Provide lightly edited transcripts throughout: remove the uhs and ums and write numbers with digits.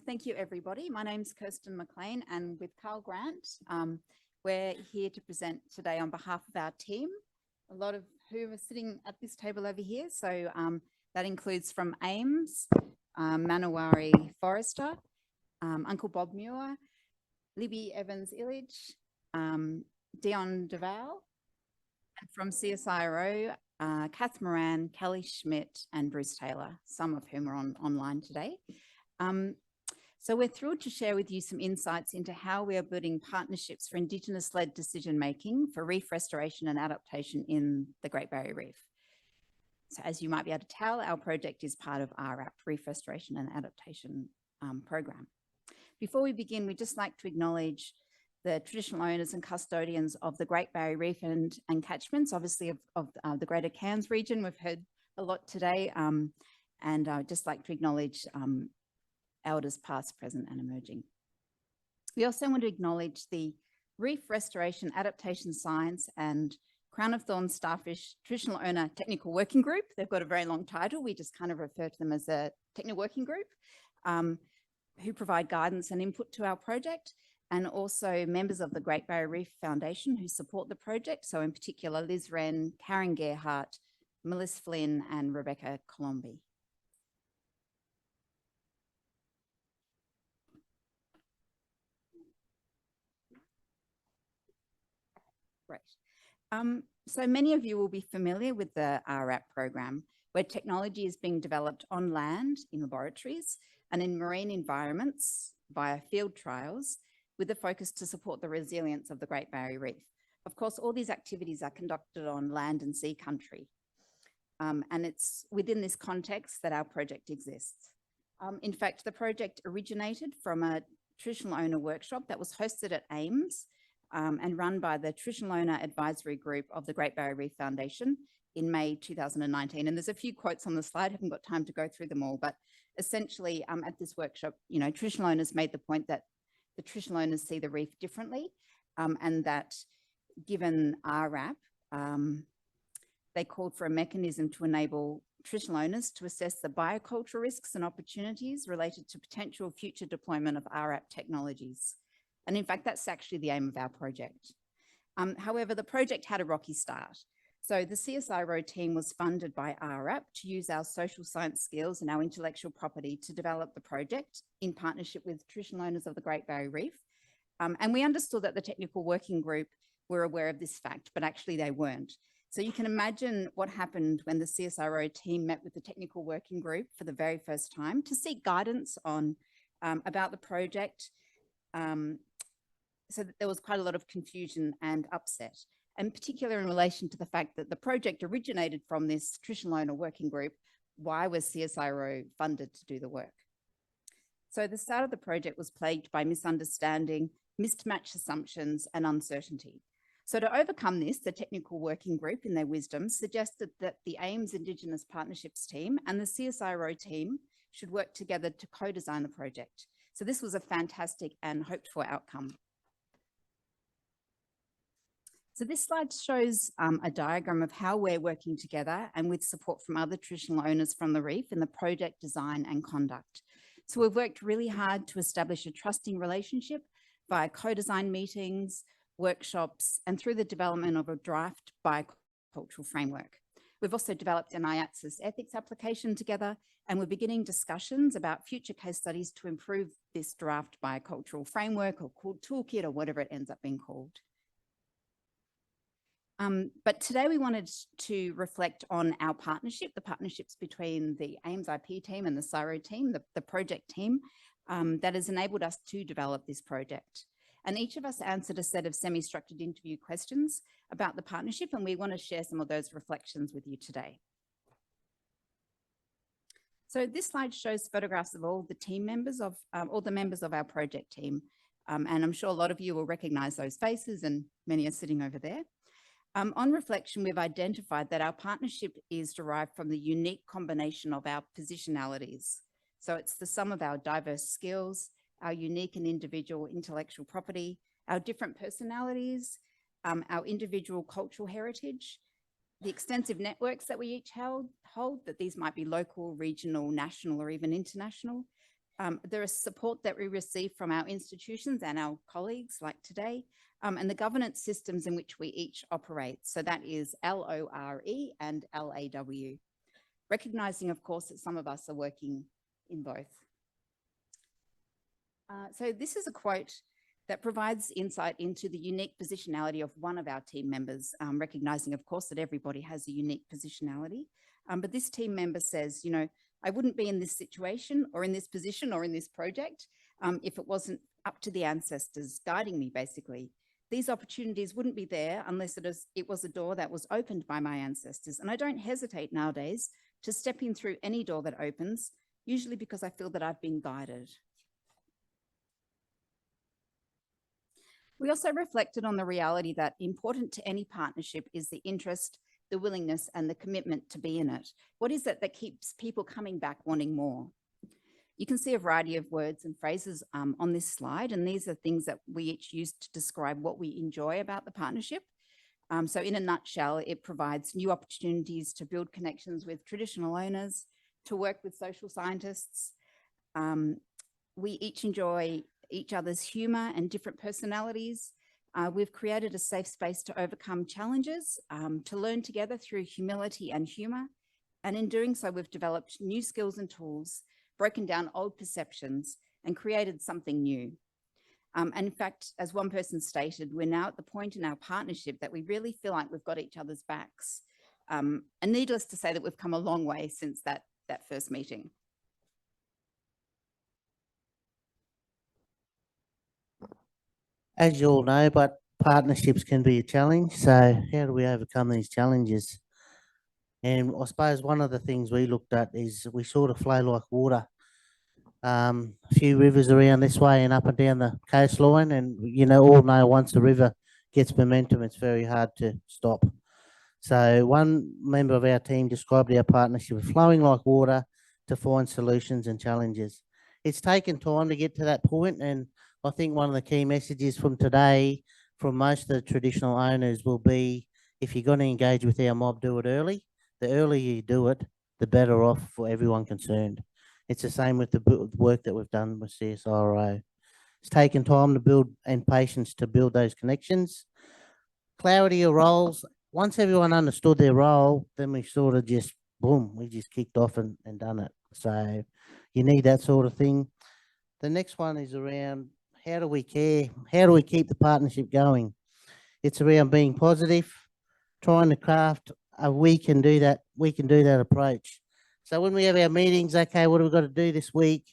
Thank you, everybody. My name's Kirsten McLean, and with Carl Grant, we're here to present today on behalf of our team, a lot of who are sitting at this table over here. So that includes from Ames, Manuwuri Forrester, Uncle Bob Muir, Libby Evans-Illidge, Dion Duval, and from CSIRO, Cath Moran, Kelli, Schmitt, and Bruce Taylor, some of whom are online today. So we're thrilled to share with you some insights into how we are building partnerships for Indigenous-led decision-making for reef restoration and adaptation in the Great Barrier Reef. So as you might be able to tell, our project is part of RAP, Reef Restoration and Adaptation program. Before we begin, we'd just like to acknowledge the traditional owners and custodians of the Great Barrier Reef and catchments, obviously of the Greater Cairns region. We've heard a lot today, and I'd just like to acknowledge elders past, present and emerging. We also want to acknowledge the Reef Restoration Adaptation Science and Crown of Thorns Starfish Traditional Owner Technical Working Group. They've got a very long title. We just kind of refer to them as a technical working group who provide guidance and input to our project, and also members of the Great Barrier Reef Foundation who support the project. So in particular, Liz Wren, Karen Gerhardt, Melissa Flynn and Rebecca Colombi. Great. So many of you will be familiar with the RAP program, where technology is being developed on land in laboratories and in marine environments via field trials, with a focus to support the resilience of the Great Barrier Reef. Of course, all these activities are conducted on land and sea country. And it's within this context that our project exists. In fact, the project originated from a traditional owner workshop that was hosted at Ames and run by the Traditional Owner Advisory Group of the Great Barrier Reef Foundation in May 2019. And there's a few quotes on the slide, I haven't got time to go through them all, but essentially at this workshop, you know, traditional owners made the point that the traditional owners see the reef differently, and that given RAP, they called for a mechanism to enable traditional owners to assess the biocultural risks and opportunities related to potential future deployment of RAP technologies. And in fact, that's actually the aim of our project. However, the project had a rocky start. So the CSIRO team was funded by RAP to use our social science skills and our intellectual property to develop the project in partnership with traditional owners of the Great Barrier Reef. And we understood that the technical working group were aware of this fact, but actually they weren't. So you can imagine what happened when the CSIRO team met with the technical working group for the very first time to seek guidance on about the project. So that there was quite a lot of confusion and upset, in particular in relation to the fact that the project originated from this traditional owner working group. Why was CSIRO funded to do the work? So the start of the project was plagued by misunderstanding, mismatched assumptions and uncertainty. So to overcome this, the technical working group in their wisdom suggested that the Ames Indigenous Partnerships Team and the CSIRO team should work together to co-design the project. So this was a fantastic and hoped for outcome. So this slide shows a diagram of how we're working together and with support from other traditional owners from the reef in the project design and conduct. So we've worked really hard to establish a trusting relationship via co-design meetings, workshops, and through the development of a draft biocultural framework. We've also developed an IATSIS ethics application together, and we're beginning discussions about future case studies to improve this draft biocultural framework or called toolkit or whatever it ends up being called. But today we wanted to reflect on our partnership, the partnerships between the Ames IP team and the CSIRO team, the project team, that has enabled us to develop this project. And each of us answered a set of semi-structured interview questions about the partnership, and we want to share some of those reflections with you today. So this slide shows photographs of all the team members of all the members of our project team. And I'm sure a lot of you will recognize those faces, and many are sitting over there. On reflection, we've identified that our partnership is derived from the unique combination of our positionalities. So it's the sum of our diverse skills, our unique and individual intellectual property, our different personalities, our individual cultural heritage, the extensive networks that we each hold, that these might be local, regional, national, or even international, There is support that we receive from our institutions and our colleagues like today, and the governance systems in which we each operate. So that is LORE and LAW. Recognising, of course, that some of us are working in both. So this is a quote that provides insight into the unique positionality of one of our team members, recognising, of course, that everybody has a unique positionality. But this team member says, you know, I wouldn't be in this situation or in this position or in this project if it wasn't up to the ancestors guiding me, basically. These opportunities wouldn't be there unless it was a door that was opened by my ancestors. And I don't hesitate nowadays to step in through any door that opens, usually because I feel that I've been guided. We also reflected on the reality that important to any partnership is the interest, the willingness, and the commitment to be in it. What is it that keeps people coming back wanting more? You can see a variety of words and phrases on this slide, and these are things that we each use to describe what we enjoy about the partnership. So in a nutshell, it provides new opportunities to build connections with traditional owners, to work with social scientists. We each enjoy each other's humour and different personalities. We've created a safe space to overcome challenges, to learn together through humility and humour. And in doing so, we've developed new skills and tools, broken down old perceptions, and created something new. And in fact, as one person stated, we're now at the point in our partnership that we really feel like we've got each other's backs. And needless to say that we've come a long way since that first meeting. As you all know, but partnerships can be a challenge. So how do we overcome these challenges? And I suppose one of the things we looked at is we sort of flow like water. A few rivers around this way and up and down the coastline, and you know, all know once the river gets momentum, it's very hard to stop. So one member of our team described our partnership as flowing like water to find solutions and challenges. It's taken time to get to that point, and I think one of the key messages from today from most of the traditional owners will be, if you're going to engage with our mob, do it early. The earlier you do it, the better off for everyone concerned. It's the same with the work that we've done with CSIRO. It's taken time to build and patience to build those connections. Clarity of roles. Once everyone understood their role, then we sort of just, boom, we just kicked off and done it. So you need that sort of thing. The next one is around, how do we care? How do we keep the partnership going? It's around being positive, trying to craft a we can do that approach. So when we have our meetings, okay, what have we got to do this week?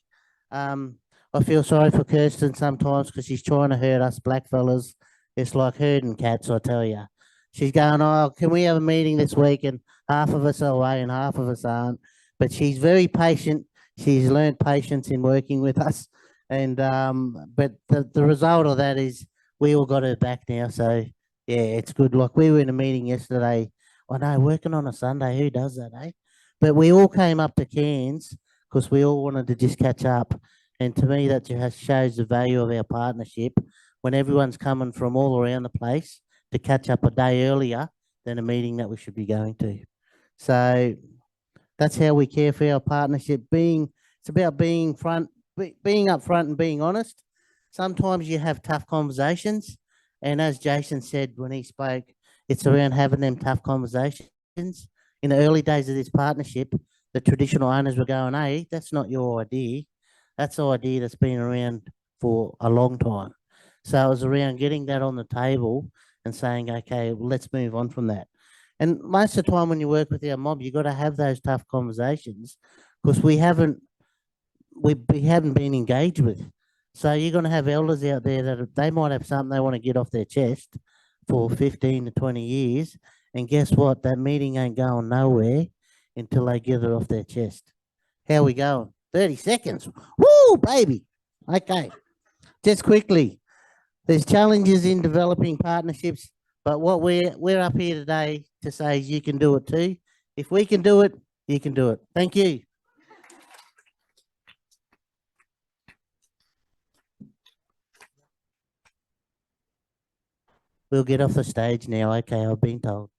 I feel sorry for Kirsten sometimes because she's trying to herd us black fellas. It's like herding cats, I tell you. She's going, oh, can we have a meeting this week? And half of us are away and half of us aren't. But she's very patient. She's learned patience in working with us. And but the result of that is we all got her back now. So yeah, it's good. Like we were in a meeting yesterday. I know, working on a Sunday, who does that, eh? But we all came up to Cairns because we all wanted to just catch up. And to me, that just shows the value of our partnership when everyone's coming from all around the place to catch up a day earlier than a meeting that we should be going to. So that's how we care for our partnership. It's about being upfront and being honest. Sometimes you have tough conversations. And as Jason said when he spoke, it's around having them tough conversations. In the early days of this partnership, the traditional owners were going, hey, that's not your idea. That's the idea that's been around for a long time. So it was around getting that on the table and saying, okay, well, let's move on from that. And most of the time when you work with our mob, you've got to have those tough conversations because we haven't been engaged with. So you're going to have elders out there that they might have something they want to get off their chest for 15 to 20 years. And guess what? That meeting ain't going nowhere until they get it off their chest. How we going? 30 seconds. Woo, baby. Okay. Just quickly. There's challenges in developing partnerships, but what we're up here today to say is you can do it too. If we can do it, you can do it. Thank you. We'll get off the stage now. Okay, I've been told.